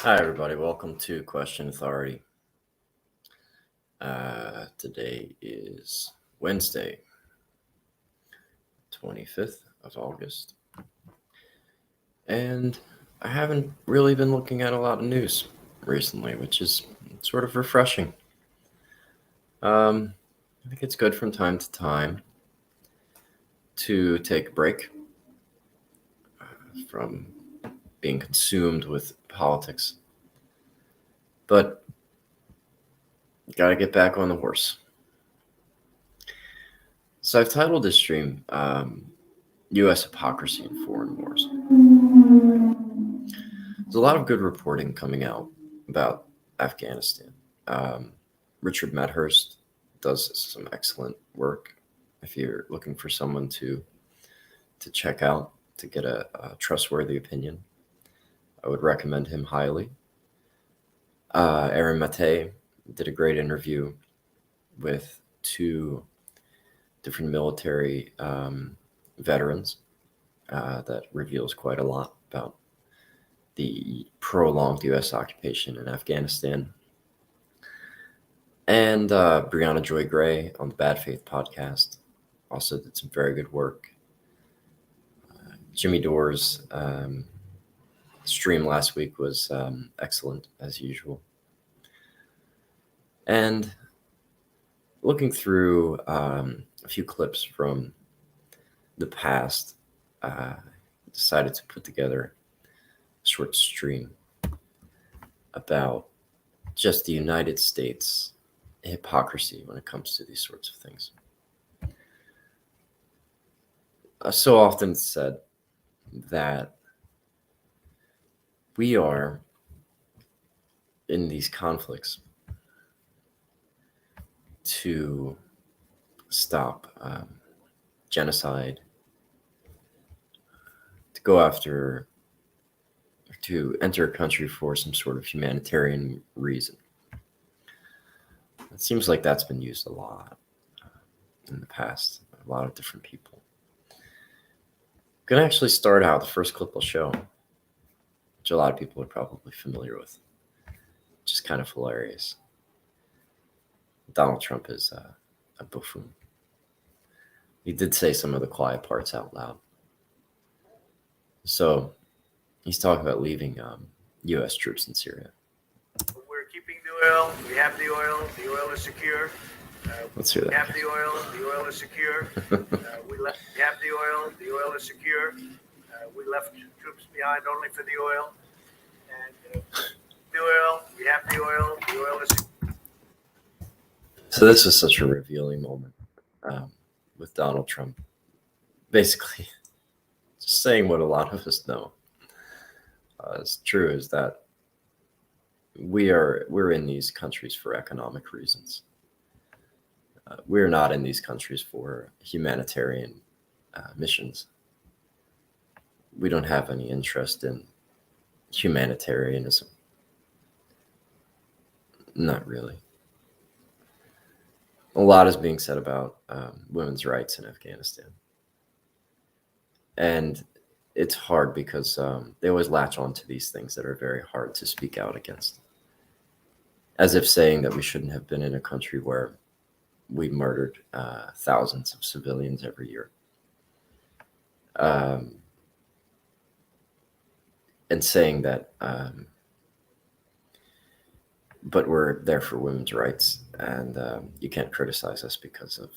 Hi, everybody. Welcome to Question Authority. Today is Wednesday, 25th of August. And I haven't really been looking at a lot of news recently, which is sort of refreshing. I think it's good from time to time to take a break from being consumed with politics. But gotta get back on the horse. So I've titled this stream U.S. Hypocrisy in Foreign Wars. There's a lot of good reporting coming out about Afghanistan. Richard Medhurst does some excellent work. If you're looking for someone to check out to get a trustworthy opinion, I would recommend him highly. Aaron Mate did a great interview with two different military veterans that reveals quite a lot about the prolonged U.S. occupation in Afghanistan. And Brianna Joy Gray on the Bad Faith podcast also did some very good work. Jimmy Dore's stream last week was excellent, as usual. And looking through a few clips from the past, decided to put together a short stream about just the United States hypocrisy when it comes to these sorts of things. So often it's said that we are in these conflicts to stop genocide, to go after, to enter a country for some sort of humanitarian reason. It seems like that's been used a lot in the past, a lot of different people. I'm going to actually start out the first clip I'll show, which a lot of people are probably familiar with, which is kind of hilarious. Donald Trump is a buffoon. He did say some of the quiet parts out loud. So he's talking about leaving U.S. troops in Syria. We're keeping the oil. We have the oil. The oil is secure. Let's hear that. We have the oil. The oil is secure. We have the oil. The oil is secure. We left troops behind only for the oil. And the oil. We have the oil. The oil is secure. So this is such a revealing moment with Donald Trump. Basically, just saying what a lot of us know. It's true is that we're in these countries for economic reasons. We're not in these countries for humanitarian missions. We don't have any interest in humanitarianism. Not really. A lot is being said about women's rights in Afghanistan. And it's hard because they always latch on to these things that are very hard to speak out against. As if saying that we shouldn't have been in a country where we murdered thousands of civilians every year. And saying that, but we're there for women's rights, and you can't criticize us because of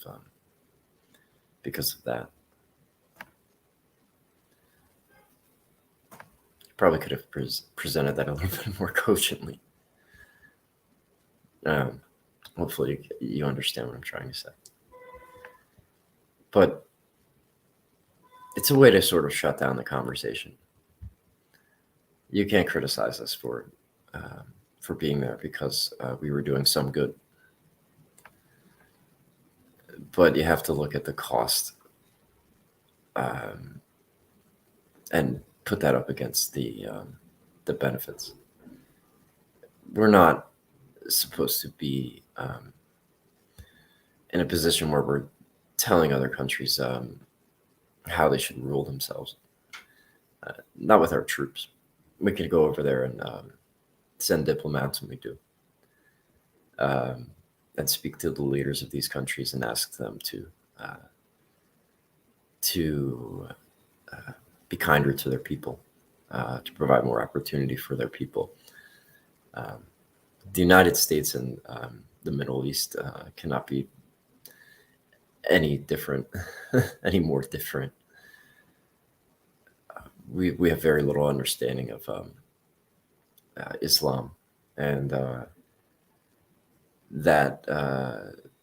that. Probably could have presented that a little bit more cogently. Hopefully you understand what I'm trying to say. But it's a way to sort of shut down the conversation. You can't criticize us for being there because we were doing some good. But you have to look at the cost and put that up against the benefits. We're not supposed to be in a position where we're telling other countries how they should rule themselves. Not with our troops. We could go over there and send diplomats when we do, and speak to the leaders of these countries and ask them to be kinder to their people, to provide more opportunity for their people. The United States and the Middle East cannot be any different, any more different. We have very little understanding of Islam and that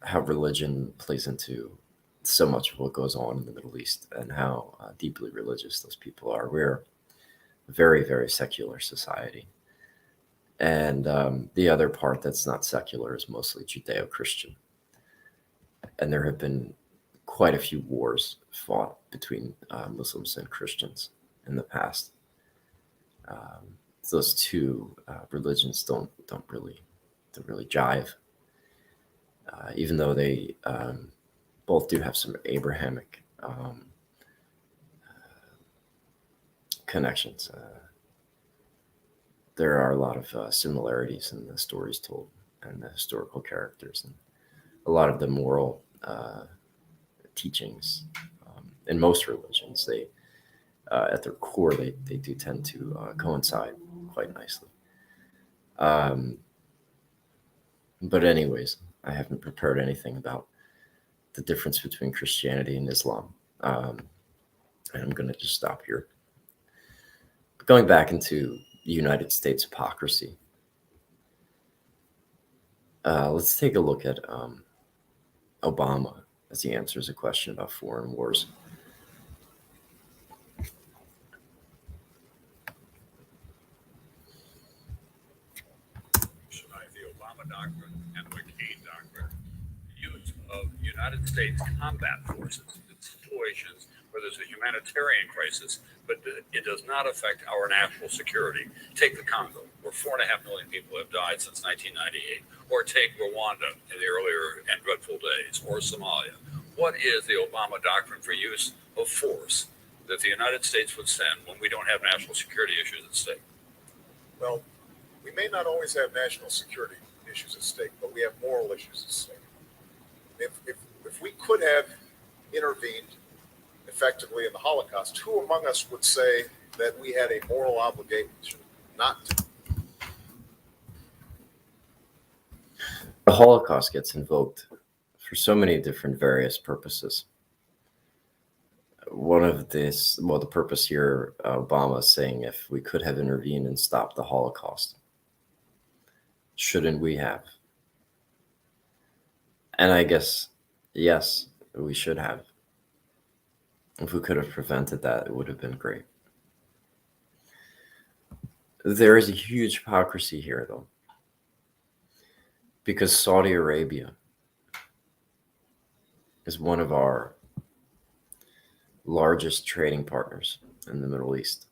how religion plays into so much of what goes on in the Middle East and how deeply religious those people are. We're a very, very secular society. And the other part that's not secular is mostly Judeo-Christian. And there have been quite a few wars fought between Muslims and Christians in the past. Those two religions don't really jive, even though they both do have some Abrahamic connections. There are a lot of similarities in the stories told and the historical characters and a lot of the moral teachings. In most religions, they at their core, they do tend to coincide quite nicely. But anyways, I haven't prepared anything about the difference between Christianity and Islam. And I'm going to just stop here. Going back into the United States hypocrisy, let's take a look at Obama as he answers a question about foreign wars. The Obama doctrine and the McCain doctrine, use of United States combat forces in situations where there's a humanitarian crisis, but it does not affect our national security. Take the Congo, where 4.5 million people have died since 1998, or take Rwanda in the earlier and dreadful days, or Somalia. What is the Obama doctrine for use of force that the United States would send when we don't have national security issues at stake? Well, we may not always have national security issues at stake, but we have moral issues at stake. If we could have intervened effectively in the Holocaust, who among us would say that we had a moral obligation not to? The Holocaust gets invoked for so many different various purposes. One of the purpose here, Obama is saying if we could have intervened and stopped the Holocaust, shouldn't we have? And I guess, yes, we should have. If we could have prevented that, it would have been great. There is a huge hypocrisy here, though, because Saudi Arabia is one of our largest trading partners in the Middle East.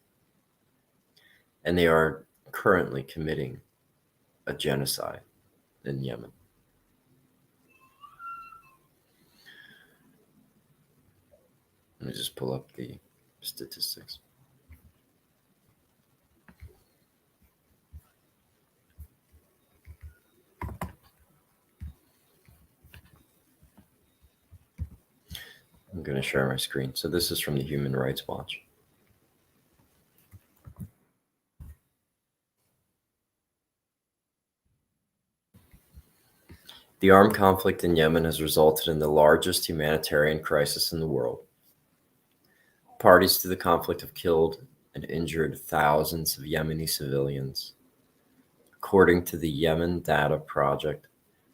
And they are currently committing a genocide in Yemen. Let me just pull up the statistics. I'm going to share my screen. So this is from the Human Rights Watch. The armed conflict in Yemen has resulted in the largest humanitarian crisis in the world. Parties to the conflict have killed and injured thousands of Yemeni civilians. According to the Yemen Data Project,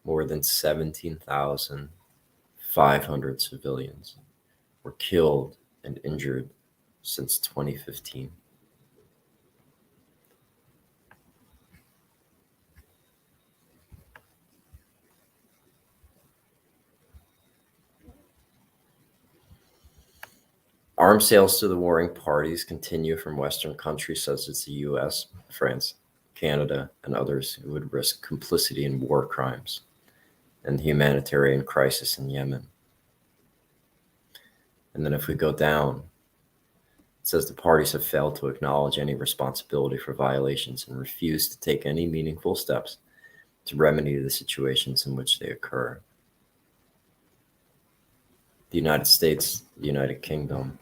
more than 17,500 civilians were killed and injured since 2015. Arms sales to the warring parties continue from Western countries such as the US, France, Canada, and others who would risk complicity in war crimes and the humanitarian crisis in Yemen. And then if we go down, It says the parties have failed to acknowledge any responsibility for violations and refuse to take any meaningful steps to remedy the situations in which they occur. The United States, the United Kingdom,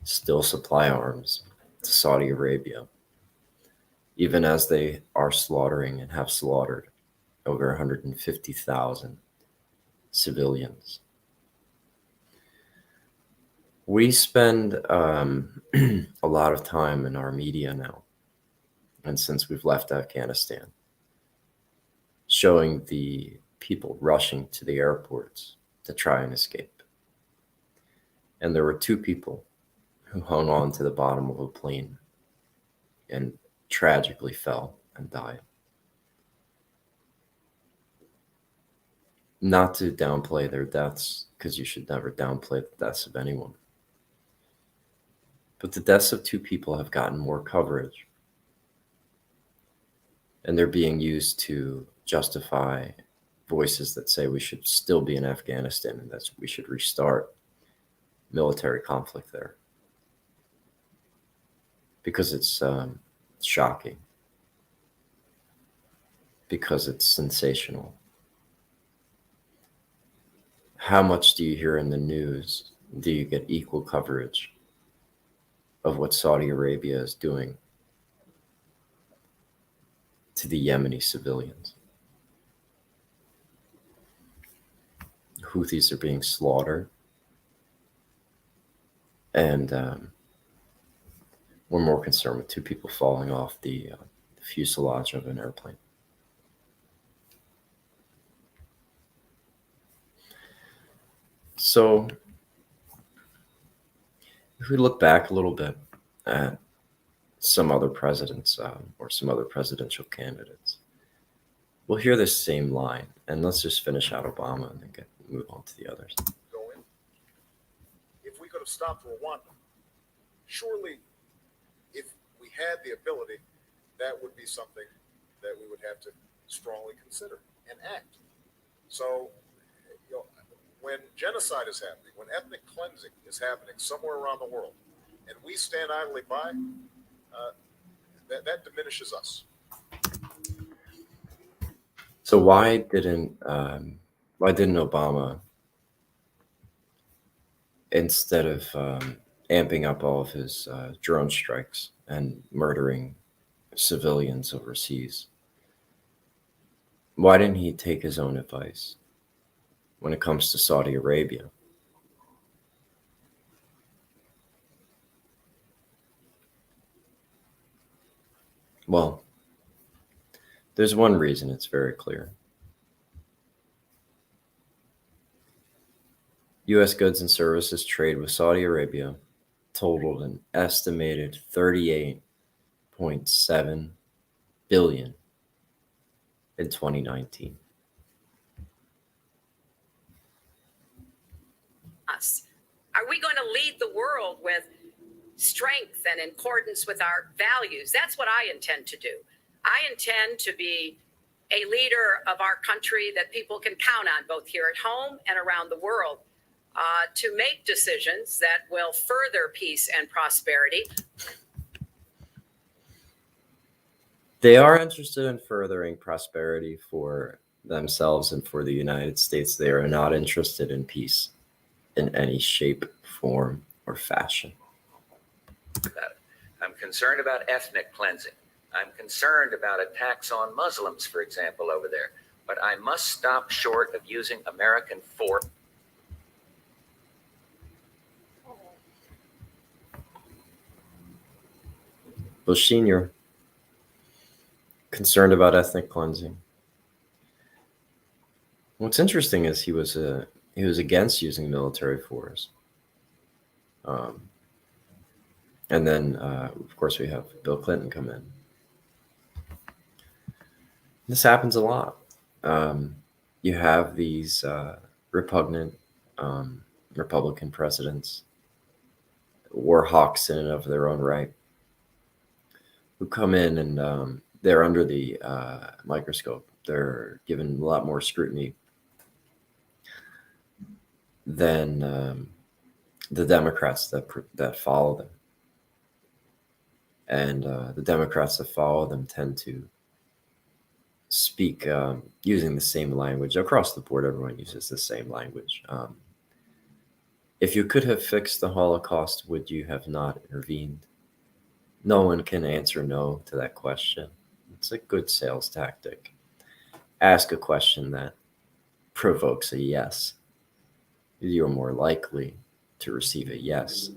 still supply arms to Saudi Arabia, even as they are slaughtering and have slaughtered over 150,000 civilians. We spend a lot of time in our media now, and since we've left Afghanistan, showing the people rushing to the airports to try and escape. And there were 2 people who hung on to the bottom of a plane and tragically fell and died. Not to downplay their deaths, because you should never downplay the deaths of anyone. But the deaths of 2 people have gotten more coverage. And they're being used to justify voices that say we should still be in Afghanistan and that we should restart military conflict there. Because it's shocking. Because it's sensational. How much do you hear in the news? Do you get equal coverage of what Saudi Arabia is doing to the Yemeni civilians? Houthis are being slaughtered, and we're more concerned with 2 people falling off the fuselage of an airplane. So if we look back a little bit at some other presidents or some other presidential candidates, we'll hear this same line. And let's just finish out Obama and then move on to the others. Go in. If we could have stopped Rwanda, surely if we had the ability, that would be something that we would have to strongly consider and act. So, when genocide is happening, when ethnic cleansing is happening somewhere around the world, and we stand idly by, that diminishes us. So why didn't Obama, instead of amping up all of his drone strikes and murdering civilians overseas, why didn't he take his own advice when it comes to Saudi Arabia? Well, there's one reason. It's very clear. U.S. goods and services trade with Saudi Arabia totaled an estimated $38.7 billion in 2019. Are we going to lead the world with strength and in accordance with our values? That's what I intend to do. I intend to be a leader of our country that people can count on, both here at home and around the world, to make decisions that will further peace and prosperity. They are interested in furthering prosperity for themselves and for the United States. They are not interested in peace in any shape, form, or fashion. I'm concerned about ethnic cleansing. I'm concerned about attacks on Muslims, for example, over there. But I must stop short of using American force. Bush Sr. concerned about ethnic cleansing. What's interesting is he was against using military force. And then, of course, we have Bill Clinton come in. This happens a lot. You have these repugnant Republican presidents, war hawks in and of their own right, who come in and they're under the microscope. They're given a lot more scrutiny than the Democrats that follow them. And the Democrats that follow them tend to speak using the same language across the board. Everyone uses the same language. If you could have fixed the Holocaust, would you have not intervened? No one can answer no to that question. It's a good sales tactic. Ask a question that provokes a yes. You're more likely to receive a yes.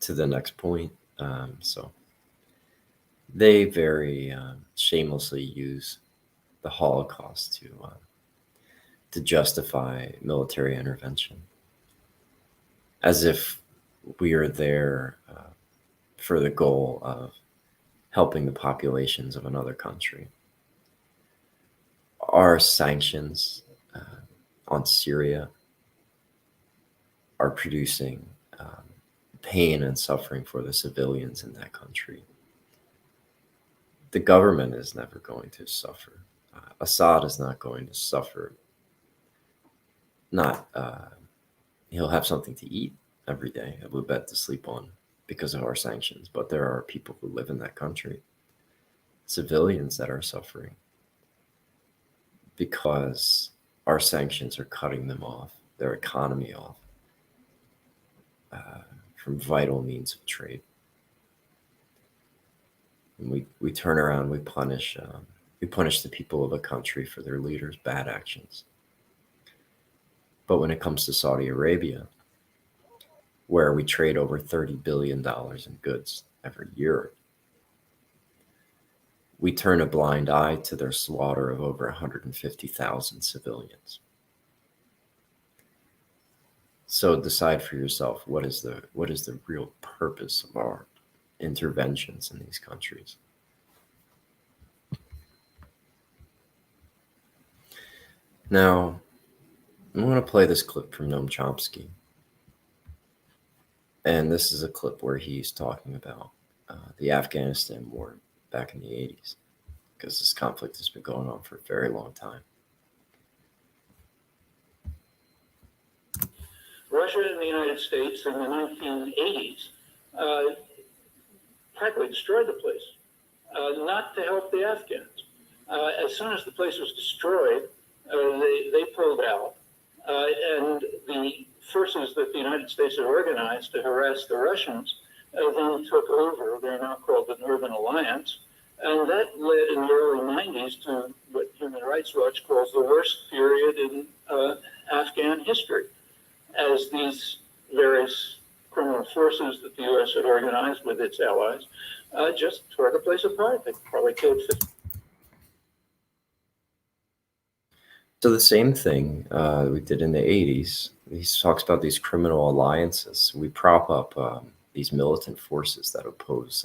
To the next point. So they very shamelessly use the Holocaust to justify military intervention, as if we are there for the goal of helping the populations of another country. Our sanctions on Syria are producing pain and suffering for the civilians in that country. The government is never going to suffer. Assad is not going to suffer. He'll have something to eat every day, a bed to sleep on because of our sanctions. But there are people who live in that country, civilians that are suffering because our sanctions are cutting them off, their economy off from vital means of trade. And we turn around, we punish the people of a country for their leaders' bad actions. But when it comes to Saudi Arabia, where we trade over $30 billion in goods every year, we turn a blind eye to their slaughter of over 150,000 civilians. So decide for yourself, what is the real purpose of our interventions in these countries? Now, I'm going to play this clip from Noam Chomsky. And this is a clip where he's talking about the Afghanistan war back in the 80s, because this conflict has been going on for a very long time. Russia and the United States in the 1980s practically destroyed the place, not to help the Afghans. As soon as the place was destroyed, they pulled out, and the forces that the United States had organized to harass the Russians then took over. They're now called the Northern Alliance, and that led in the early 90s to what Human Rights Watch calls the worst period in Afghan history, as these various criminal forces that the U.S. had organized with its allies just tore the place apart. They probably killed 50. So the same thing we did in the 80s. He talks about these criminal alliances. We prop up these militant forces that oppose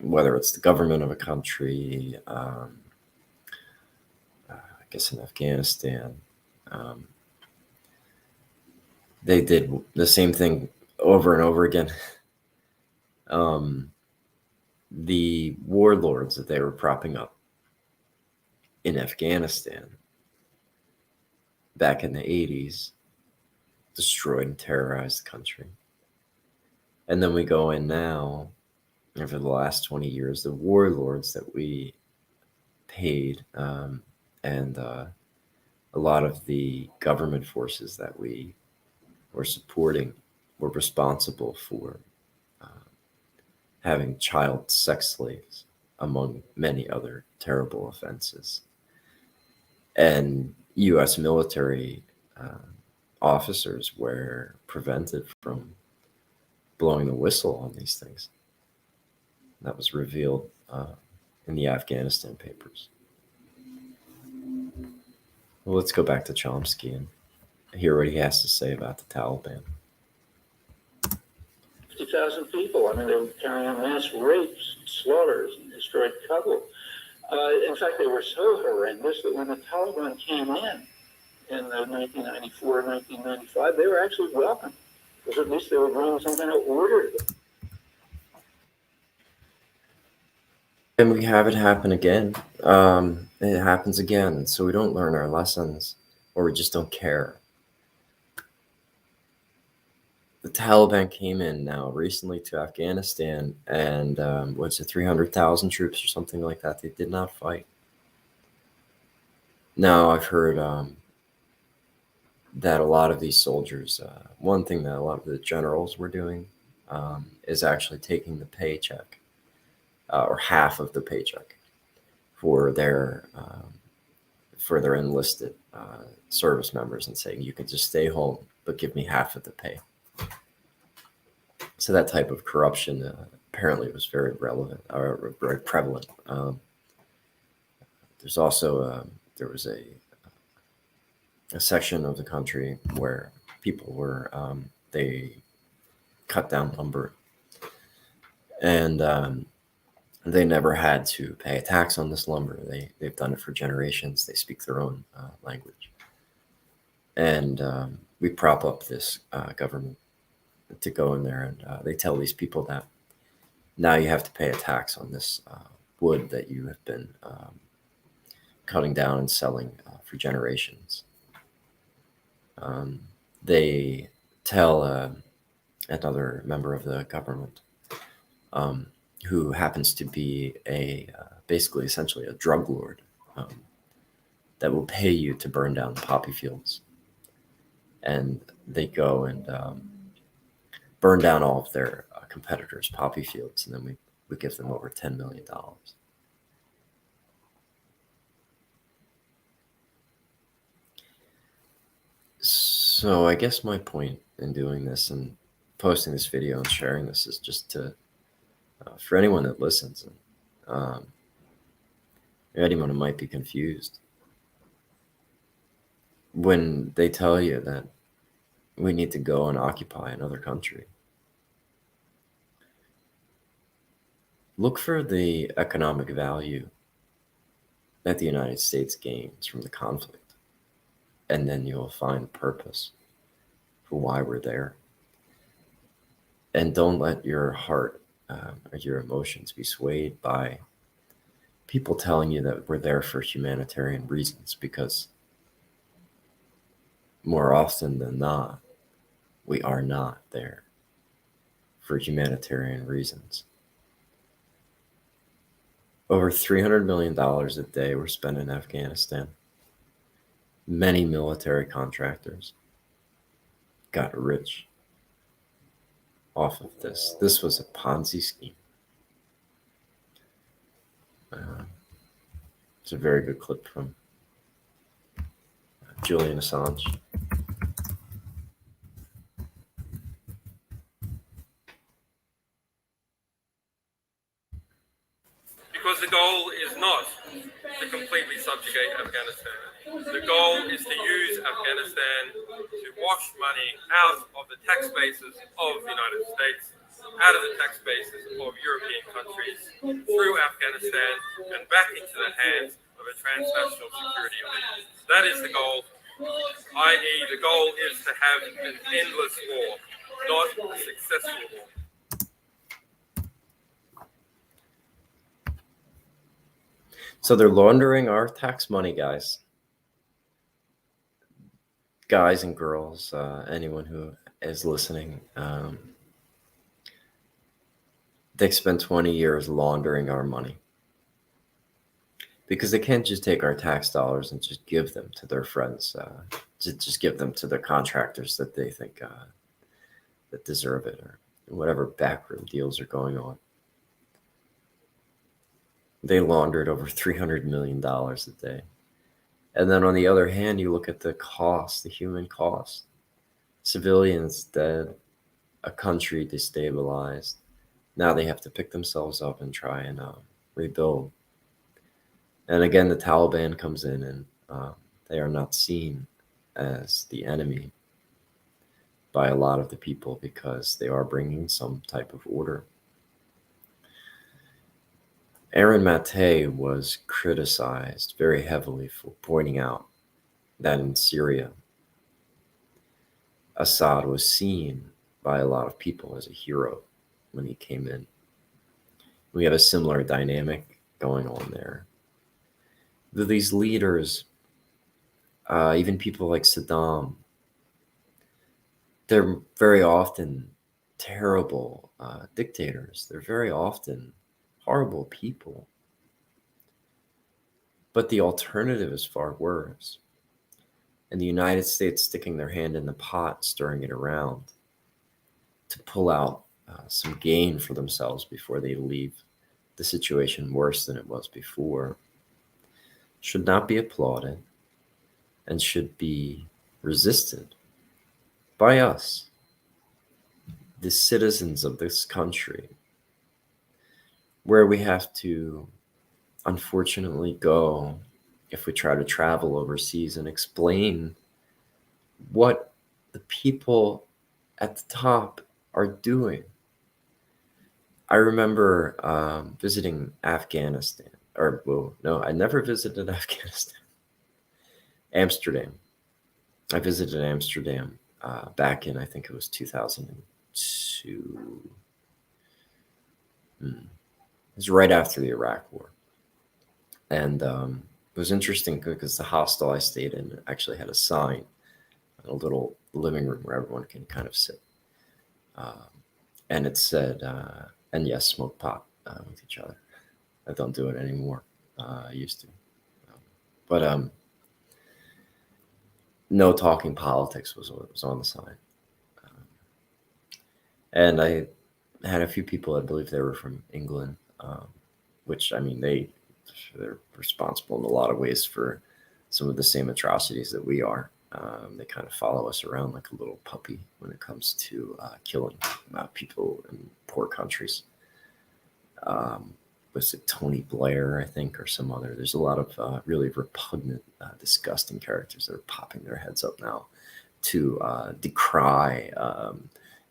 whether it's the government of a country, I guess in Afghanistan. They did the same thing over and over again. The warlords that they were propping up in Afghanistan back in the 80s destroyed and terrorized the country. And then we go in now, over the last 20 years, the warlords that we paid and a lot of the government forces that we were supporting were responsible for having child sex slaves, among many other terrible offenses. And U.S. military officers were prevented from blowing the whistle on these things. That was revealed in the Afghanistan papers. Well, let's go back to Chomsky and hear what he has to say about the Taliban. 50,000 people. I mean, they were carrying out mass rapes, slaughters, and destroyed Kabul. In fact, they were so horrendous that when the Taliban came in 1994, 1995, they were actually welcome, because at least they were bringing some kind of order to them. And we have it happen again. It happens again. So we don't learn our lessons, or we just don't care. The Taliban came in now recently to Afghanistan, and what's it, 300,000 troops or something like that. They did not fight. Now I've heard that a lot of these soldiers, one thing that a lot of the generals were doing is actually taking the paycheck or half of the paycheck for their enlisted service members and saying, you can just stay home, but give me half of the pay. So that type of corruption apparently was very relevant or very prevalent. There's also there was a section of the country where people were they cut down lumber, and they never had to pay a tax on this lumber. They've done it for generations. They speak their own language, and we prop up this government to go in there, and they tell these people that now you have to pay a tax on this wood that you have been cutting down and selling for generations. They tell another member of the government who happens to be basically essentially a drug lord that will pay you to burn down the poppy fields. And they go and burn down all of their competitors' poppy fields, and then we give them over $10 million. So I guess my point in doing this and posting this video and sharing this is just to, for anyone that listens, and anyone who might be confused, when they tell you that we need to go and occupy another country, look for the economic value that the United States gains from the conflict, and then you'll find the purpose for why we're there. And don't let your heart or your emotions be swayed by people telling you that we're there for humanitarian reasons, because more often than not, we are not there for humanitarian reasons. Over $300 million a day were spent in Afghanistan. Many military contractors got rich off of this. This was a Ponzi scheme. It's a very good clip from Julian Assange. Because the goal is not to completely subjugate Afghanistan. The goal is to use Afghanistan to wash money out of the tax bases of the United States, out of the tax bases of European countries, through Afghanistan and back into the hands of a transnational security elite. That is the goal, i.e. the goal is to have an endless war, not a successful war. So they're laundering our tax money, guys. Guys and girls, anyone who is listening, they spent 20 years laundering our money, because they can't just take our tax dollars and just give them to their friends, just give them to their contractors that they think that deserve it, or whatever backroom deals are going on. They laundered over $300 million a day. And then on the other hand, you look at the cost, the human cost. Civilians dead, a country destabilized. Now they have to pick themselves up and try and rebuild. And again, the Taliban comes in, and they are not seen as the enemy by a lot of the people, because they are bringing some type of order. Aaron Mate was criticized very heavily for pointing out that in Syria, Assad was seen by a lot of people as a hero when he came in. We have a similar dynamic going on there. These leaders, even people like Saddam, they're very often terrible dictators. They're very often horrible people. But the alternative is far worse. And the United States sticking their hand in the pot, stirring it around to pull out some gain for themselves before they leave the situation worse than it was before, should not be applauded and should be resisted by us, the citizens of this country, where we have to unfortunately go if we try to travel overseas and explain what the people at the top are doing. I remember visiting Afghanistan, or well, no, I never visited Afghanistan. Amsterdam. I visited Amsterdam back in, I think it was 2002. It was right after the Iraq War. And it was interesting because the hostel I stayed in actually had a sign, a little living room where everyone can kind of sit. And it said, and yes, smoke pot with each other. I don't do it anymore. I used to. But no talking politics was on the sign. And I had a few people, I believe they were from England, which, I mean, they're responsible in a lot of ways for some of the same atrocities that we are. They kind of follow us around like a little puppy when it comes to killing people in poor countries. Was it Tony Blair, I think, or some other? There's a lot of really repugnant, disgusting characters that are popping their heads up now to decry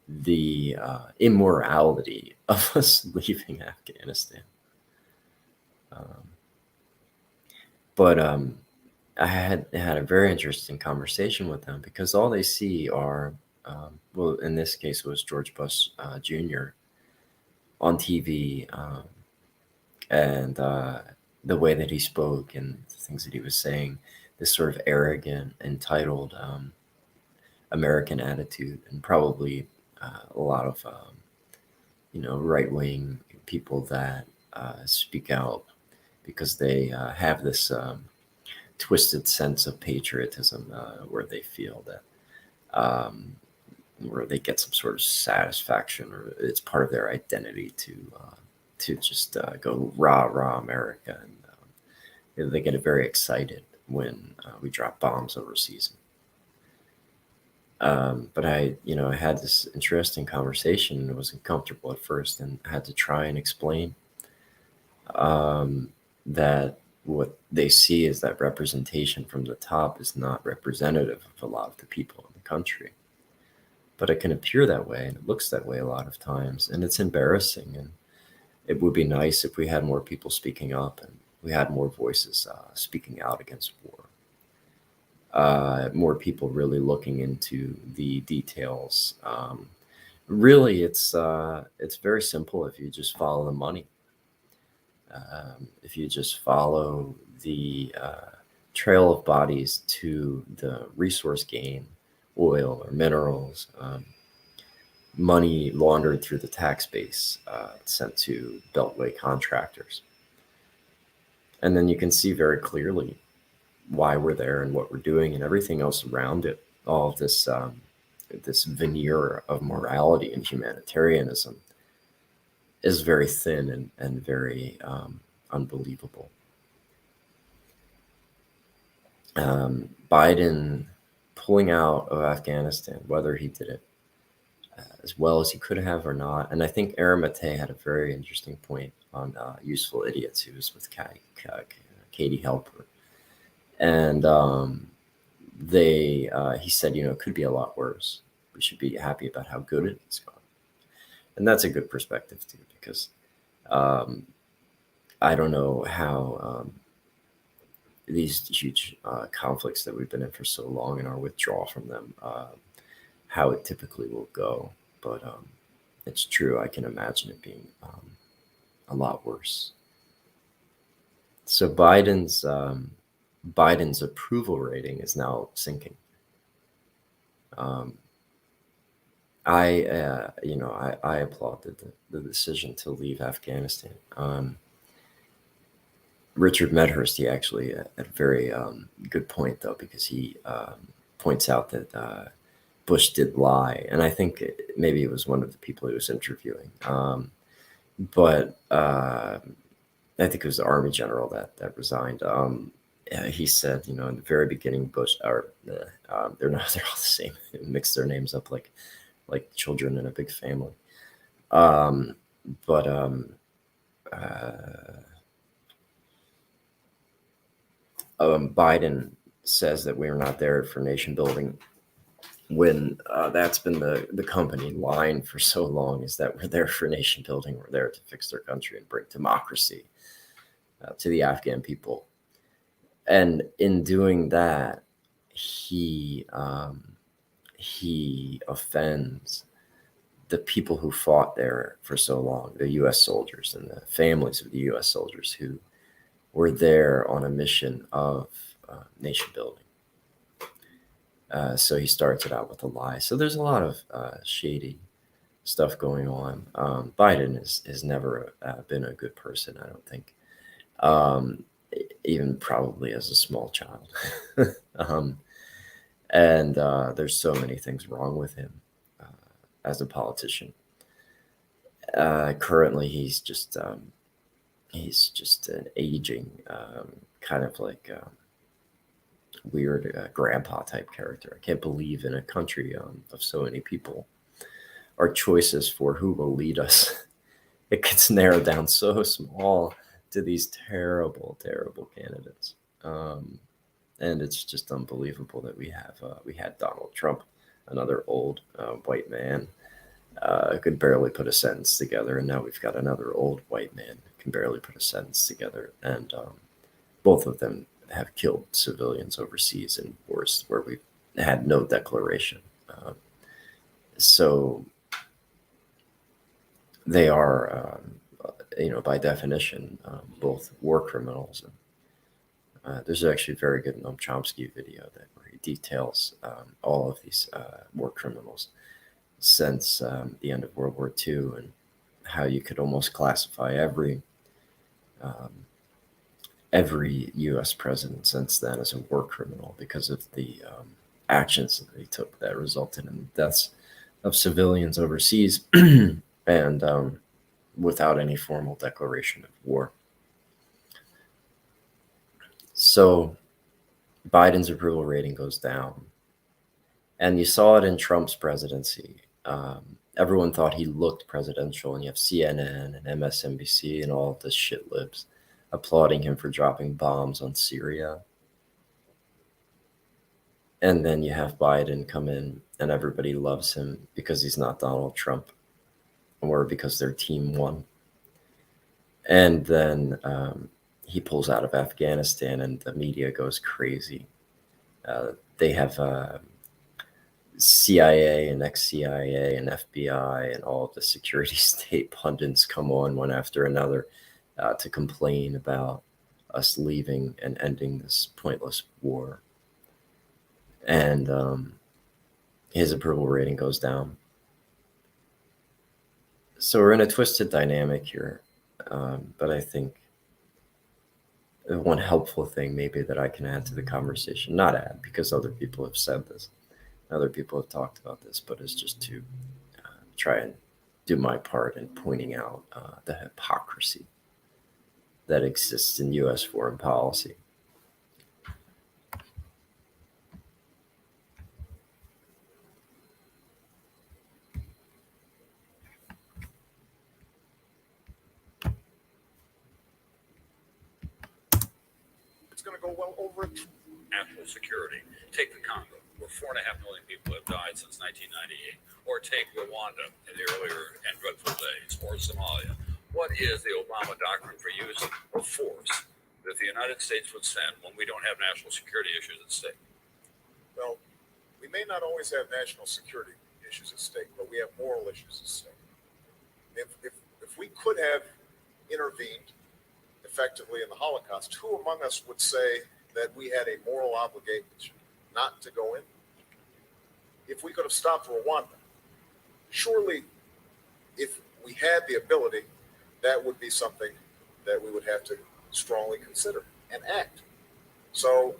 the immorality of us leaving Afghanistan. But I had a very interesting conversation with them because all they see are, well, in this case, it was George Bush Jr. on TV, and the way that he spoke and the things that he was saying, this sort of arrogant, entitled American attitude, and probably a lot of right-wing people that speak out because they have this twisted sense of patriotism where they feel that where they get some sort of satisfaction, or it's part of their identity to just go rah America, and they get very excited when we drop bombs overseas. But I had this interesting conversation, and it was uncomfortable at first, and I had to try and explain that what they see is that representation from the top is not representative of a lot of the people in the country. But it can appear that way, and it looks that way a lot of times, and it's embarrassing. And it would be nice if we had more people speaking up and we had more voices speaking out against war. More people really looking into the details. Really, it's very simple if you just follow the money. If you just follow the trail of bodies to the resource gain, oil or minerals, money laundered through the tax base, sent to Beltway contractors. And then you can see very clearly why we're there and what we're doing and everything else around it. All of this, this veneer of morality and humanitarianism is very thin and very unbelievable. Biden pulling out of Afghanistan, whether he did it as well as he could have or not. And I think Aaron Matei had a very interesting point on Useful Idiots. He was with Katie Helper. And he said, it could be a lot worse. We should be happy about how good it's gone. And that's a good perspective too, because I don't know how these huge conflicts that we've been in for so long and our withdrawal from them, how it typically will go. But it's true. I can imagine it being a lot worse. So Biden's approval rating is now sinking. I applauded the decision to leave Afghanistan. Richard Medhurst, he actually had a very good point, though, because he points out that Bush did lie. And I think maybe it was one of the people he was interviewing. But I think it was the Army general that resigned. He said, in the very beginning, Bush, they're all the same. Mix their names up like children in a big family. Biden says that we're not there for nation building, when that's been the company line for so long, is that we're there for nation building. We're there to fix their country and bring democracy to the Afghan people. And in doing that, he offends the people who fought there for so long, the U.S. soldiers and the families of the U.S. soldiers who were there on a mission of nation building. So he starts it out with a lie. So there's a lot of shady stuff going on. Biden has never been a good person, I don't think, even probably as a small child. And there's so many things wrong with him as a politician. Currently, he's just an aging, kind of like weird grandpa type character. I can't believe in a country of so many people, our choices for who will lead us, it gets narrowed down so small to these terrible, terrible candidates. And it's just unbelievable that we had Donald Trump, another old white man, could barely put a sentence together, and now we've got another old white man who can barely put a sentence together, and both of them have killed civilians overseas in wars where we had no declaration. So they are, by definition, both war criminals. And there's actually a very good Noam Chomsky video where he details all of these war criminals since the end of World War II, and how you could almost classify every U.S. president since then as a war criminal because of the actions that they took that resulted in the deaths of civilians overseas and without any formal declaration of war. So Biden's approval rating goes down. And you saw it in Trump's presidency. Everyone thought he looked presidential, and you have CNN and MSNBC and all of the shit libs applauding him for dropping bombs on Syria. And then you have Biden come in, and everybody loves him because he's not Donald Trump, or because their team won. And then he pulls out of Afghanistan, and the media goes crazy. They have CIA and ex-CIA and FBI and all of the security state pundits come on one after another to complain about us leaving and ending this pointless war. And his approval rating goes down. So we're in a twisted dynamic here. But I think the one helpful thing maybe that I can add to the conversation, not add because other people have said this, other people have talked about this, but is just to try and do my part in pointing out the hypocrisy that exists in U.S. foreign policy. It's going to go well over it. National security. Take the Congo, where 4.5 million people have died since 1998. Or take Rwanda in the earlier and dreadful days, or Somalia. What is the Obama doctrine for use of force that the United States would send when we don't have national security issues at stake? Well, we may not always have national security issues at stake, but we have moral issues at stake. If we could have intervened effectively in the Holocaust, who among us would say that we had a moral obligation not to go in? If we could have stopped Rwanda, surely if we had the ability, that would be something that we would have to strongly consider and act. So,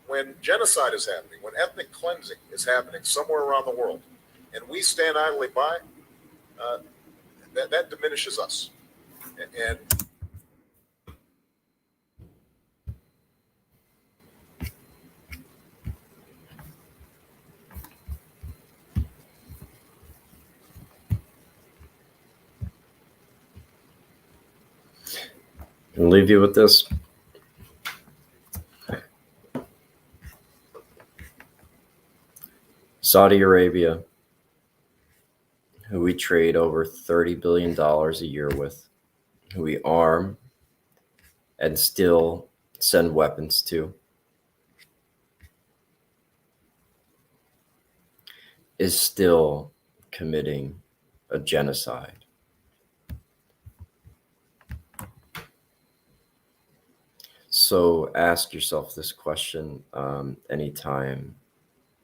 when genocide is happening, when ethnic cleansing is happening somewhere around the world, and we stand idly by, that diminishes us. And And leave you with this. Saudi Arabia, who we trade over $30 billion a year with, who we arm and still send weapons to, is still committing a genocide. So ask yourself this question anytime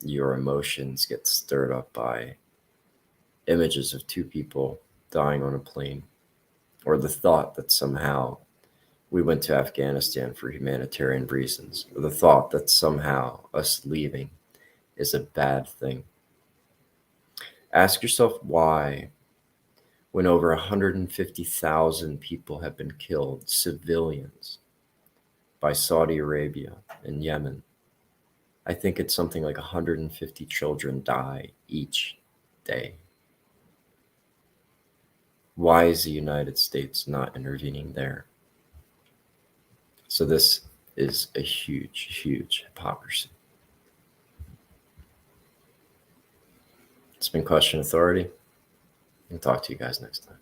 your emotions get stirred up by images of two people dying on a plane, or the thought that somehow we went to Afghanistan for humanitarian reasons, or the thought that somehow us leaving is a bad thing. Ask yourself why, when over 150,000 people have been killed, civilians, by Saudi Arabia and Yemen. I think it's something like 150 children die each day. Why is the United States not intervening there? So this is a huge, huge hypocrisy. It's been Question Authority. I'll talk to you guys next time.